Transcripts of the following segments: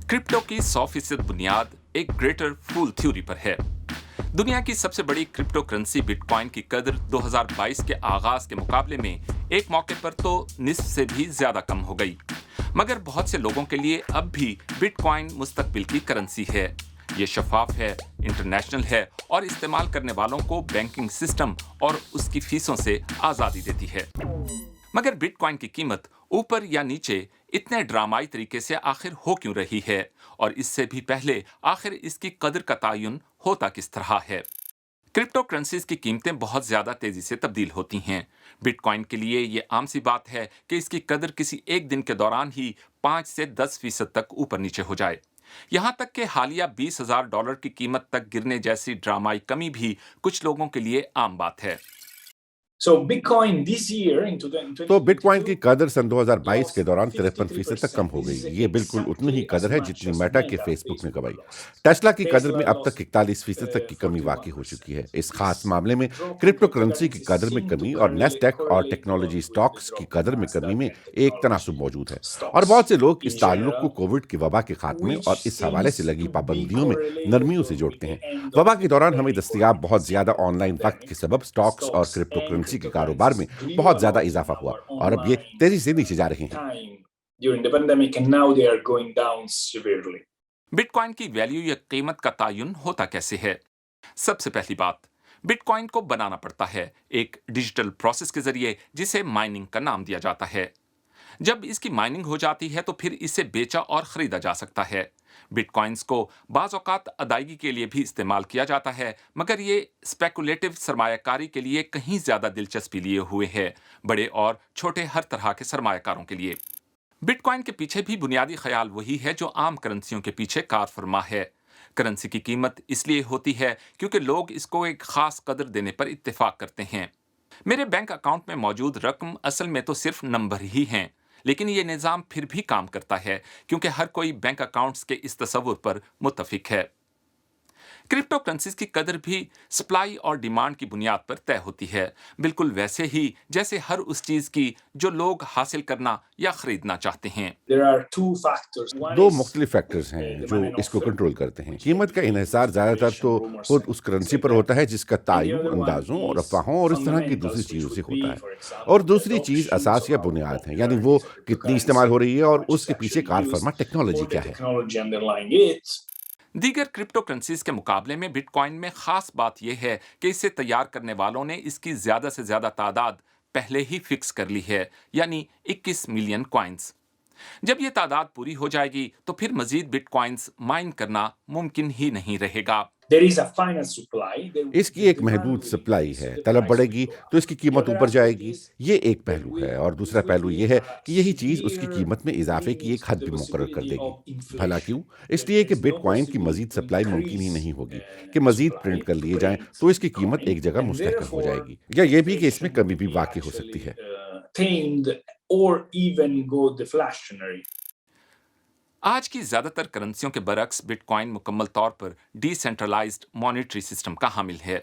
Crypto की 100% बुनियाद एक ग्रेटर फूल थ्योरी पर है। दुनिया की सबसे बड़ी क्रिप्टो करेंसी बिटकॉइन की कदर 2022 के आगाज के मुकाबले में एक मौके पर तो निस्फ से भी ज्यादा कम हो गई। मगर बहुत से लोगों के लिए अब भी बिटकॉइन मुस्तकबिल की करेंसी है। ये शफाफ है, इंटरनेशनल है और इस्तेमाल करने वालों को बैंकिंग सिस्टम और उसकी फीसों से आजादी देती है। मगर बिटकॉइन की कीमत ऊपर या नीचे इतने ड्रामाई तरीके से आखिर हो क्यों रही है, और इससे भी पहले आखिर इसकी कदर का तयन होता किस तरह है। क्रिप्टो करेंसीज की कीमतें बहुत ज्यादा तेजी से तब्दील होती हैं। बिटकॉइन के लिए ये आम सी बात है कि इसकी कदर किसी एक दिन के दौरान ही 5 से 10% तक ऊपर नीचे हो जाए। यहां तक कि हालिया $20,000 की कीमत तक गिरने जैसी ड्रामाई कमी भी कुछ लोगों के लिए आम बात है। So Bitcoin this year in तो बिटकॉइन की 2022 कदर सन 2022 के lost दौरान 53% तक कम 53%. हो This गई। is ये बिल्कुल उतनी ही exactly कदर as है much जितनी as मेटा के Meta फेसबुक ने Facebook कमाई। lost. टेस्ला की कदर में Tesla अब तक lost 41% तक की कमी वाकई हो 41%. चुकी है। इस This खास मामले में drop in क्रिप्टो करेंसी की cryptocurrencies कदर में seem to कमी और नेस्डैक और correlate well technology with the stocks की drop in कदर में कमी Nasdaq में and एक तनासुब technology मौजूद है। और stocks बहुत से लोग in इस ताल्लुक को general, कोविड की वबा के खात्मे which और इस हवाले से seems लगी to be पाबंदियों में correlated नरमियों से with जोड़ते the हैं। end वबा of के the दौरान हमें pandemic or दस्तयाब बहुत easing ज्यादा of the ऑनलाइन वक्त के pandemic. सबब स्टॉक्स और Stocks क्रिप्टो and करेंसी के कारोबार में cryptocurrencies grew बहुत a ज्यादा lot in इजाफा हुआ our और अब ये online तेजी से नीचे जा रहे हैं। time during the pandemic, and now they are going down severely. Bitcoin की वैल्यू या कीमत का तयन होता कैसे है? सबसे पहली बात, बिटकॉइन को बनाना पड़ता है एक डिजिटल प्रोसेस के जरिए जिसे माइनिंग का नाम दिया जाता है। जब इसकी माइनिंग हो जाती है तो फिर इसे बेचा और खरीदा जा सकता है। बिटकॉइंस को बाज औकात अदायगी के लिए भी इस्तेमाल किया जाता है, मगर ये स्पेकुलेटिव सरमायाकारी के लिए कहीं ज्यादा दिलचस्पी लिए हुए है, बड़े और छोटे हर तरह के सरमायाकारों के लिए। बिटकॉइन के पीछे भी बुनियादी ख्याल वही है जो आम करेंसियों के पीछे कार फरमा है। करेंसी की कीमत इसलिए होती है क्योंकि लोग इसको एक खास कदर देने पर इत्तेफाक करते हैं। मेरे बैंक अकाउंट में मौजूद रकम असल में तो सिर्फ नंबर ही हैं, लेकिन ये निज़ाम फिर भी काम करता है क्योंकि हर कोई बैंक अकाउंट्स के इस तसव्वुर पर मुत्तफिक है। क्रिप्टो करेंसीज की कदर भी सप्लाई और डिमांड की बुनियाद पर तय होती है, बिल्कुल वैसे ही जैसे हर उस चीज की जो लोग हासिल करना या खरीदना चाहते हैं। There are two factors. One दो is मुख्तलिफ फैक्टर्स हैं जो demand and इसको offer, कंट्रोल करते हैं। which कीमत का can be इन्हिसार ज्यादातर तो speculation, rumors, खुद and उस things करेंसी like पर that. होता है जिसका And the तायुन other one अंदाजों और is अफवाहों और इस तरह की दूसरी fundamentals, which चीजों से would होता be, है। for और example, the दूसरी चीज adoption असास of या how बुनियाद है, यानी popular वो is the कितनी इस्तेमाल cryptocurrency, हो रही है how और much is उसके पीछे actually कार used, फरमा टेक्नोलॉजी or the क्या है। technology underlying it. दीगर क्रिप्टो करेंसीज के मुकाबले में बिटकॉइन में खास बात यह है कि इसे तैयार करने वालों ने इसकी ज्यादा से ज्यादा तादाद पहले ही फिक्स कर ली है, यानी 21 मिलियन कॉइन्स। जब ये तादाद पूरी हो जाएगी तो फिर मजीद बिटकॉइंस माइन करना मुमकिन ही नहीं रहेगा। There is a finite supply. इसकी The एक demand महदूद will सप्लाई increase, है, the तलब price will बढ़ेगी go up. तो इसकी The कीमत other ऊपर aspect जाएगी। is ये एक that पहलू है और दूसरा पहलू ये है कि यही चीज उसकी severe कीमत में इजाफे की limit एक to हद the भी मुकर्रर कर possibility देगी। of भला inflation. क्यों? There इसलिए कि is no बिटकॉइन की possibility मजीद to सप्लाई मुमकिन ही increase नहीं होगी कि मजीद supply प्रिंट कर to लिए जाएं print तो इसकी कीमत Bitcoin, एक जगह and मुस्तहकम हो therefore जाएगी, या ये भी कि इसमें inflation कमी will भी be वाकई हो सकती actually है। tamed or even go deflationary. आज की ज्यादातर करेंसियों के बरक्स बिटकॉइन मुकम्मल तौर पर डिसेंट्रलाइज्ड मॉनेटरी सिस्टम का हामिल है।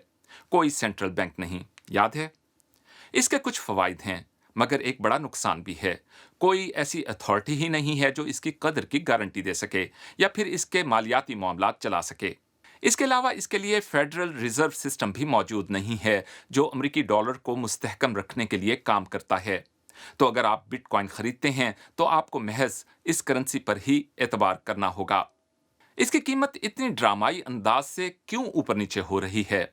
कोई सेंट्रल बैंक नहीं, याद है? इसके कुछ फवाइद हैं, मगर एक बड़ा नुकसान भी है। कोई ऐसी अथॉरिटी ही नहीं है जो इसकी कदर की गारंटी दे सके या फिर इसके मालियाती मामलात चला सके। इसके अलावा इसके लिए फेडरल रिजर्व सिस्टम भी मौजूद नहीं है जो अमेरिकी डॉलर को मुस्तहकम रखने के लिए काम करता है। तो अगर आप बिटकॉइन खरीदते हैं तो आपको महज इस करेंसी पर ही एतबार करना होगा। इसकी कीमत इतनी ड्रामाई अंदाज से क्यों ऊपर नीचे हो रही है?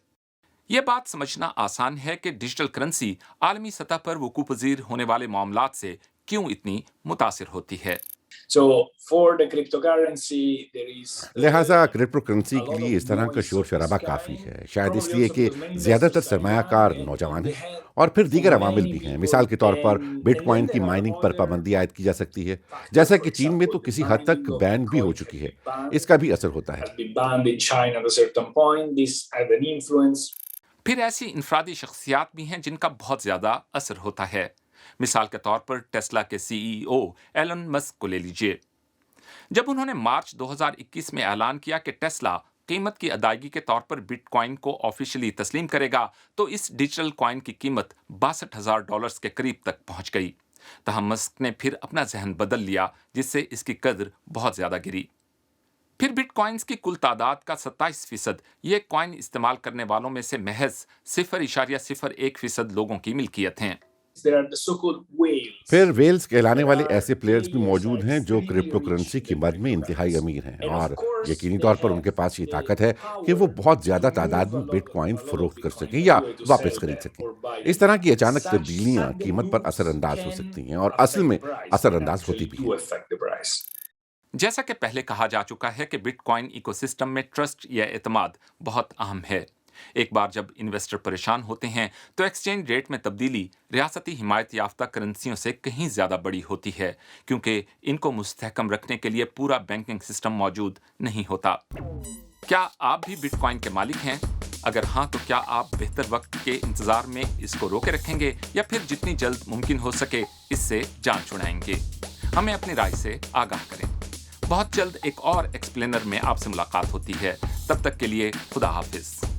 यह बात समझना आसान है कि डिजिटल करेंसी आलमी सतह पर वकूफ पजीर होने वाले मामलात से क्यों इतनी मुतासिर होती है। So for the cryptocurrency, there is लिहाजा क्रिप्टो करेंसी a के lot लिए of इस तरह का noise शोर of this शराबा kind, काफ़ी है, शायद probably इसलिए also कि because many ज़्यादातर investors are young सरमायाकार and नौजवान the हैं head और फिर of दीगर अवामिल many भी हैं। people, मिसाल के तौर पर and बिटकॉइन then की there are माइनिंग पर other पाबंदी आयद की जा सकती है, factors. जैसा For कि चीन में तो example, the किसी हद तक mining of बैन भी हो Bitcoin चुकी has है। been banned, इसका भी असर होता है। has been banned in China at a certain point. This had an influence. फिर ऐसी इंफरादी शख्सियात भी हैं जिनका बहुत ज्यादा असर होता है। मिसाल के तौर पर टेस्ला के सीईओ एलन मस्क को ले लीजिए। जब उन्होंने मार्च 2021 में ऐलान किया कि टेस्ला कीमत की अदायगी के तौर पर बिटकॉइन को ऑफिशियली तस्लीम करेगा, तो इस डिजिटल कॉइन की कीमत $62,000 के करीब तक पहुंच गई। तहम मस्क ने फिर अपना जहन बदल लिया, जिससे इसकी कदर बहुत ज्यादा गिरी। फिर बिटकॉइंस की कुल तादाद का 27% ये कॉइन इस्तेमाल करने वालों में से महज 0.01% लोगों की मिल्कियत हैं। There are the so-called whales. फिर वेल्स कहलाने वाले There are ऐसे प्लेयर्स भी मौजूद players हैं like जो really क्रिप्टो rich करेंसी की in मद में cryptocurrencies. इंतहाई अमीर हैं, And of और course, यकीनी they तौर पर have उनके पास ये the ताकत है कि वो power बहुत ज़्यादा to तादाद move में a lot बिटकॉइन of फरोख्त कर Bitcoin, सकें by या the way, to वापस sell खरीद them सकें। or buy इस them. तरह की अचानक Such तब्दीलियां sudden कीमत पर moves असरअंदाज हो can सकती हैं, और affect असल में the price, and असरअंदाज होती actually भी do हैं। affect the price. जैसा कि पहले कहा जा चुका है कि बिटकॉइन इकोसिस्टम में ट्रस्ट या एतमाद बहुत अहम है। एक बार जब इन्वेस्टर परेशान होते हैं तो एक्सचेंज रेट में तब्दीली रियासती हिमायत याफ्ता करेंसियों से कहीं ज्यादा बड़ी होती है, क्योंकि इनको मुस्तहकम रखने के लिए पूरा बैंकिंग सिस्टम मौजूद नहीं होता। क्या आप भी बिटकॉइन के मालिक हैं? अगर हाँ, तो क्या आप बेहतर वक्त के इंतजार में इसको रोके रखेंगे या फिर जितनी जल्द मुमकिन हो सके इससे जान छुड़ाएंगे? हमें अपनी राय से आगाह करें। बहुत जल्द एक और एक्सप्लेनर में आपसे मुलाकात होती है। तब तक के लिए खुदा हाफिज।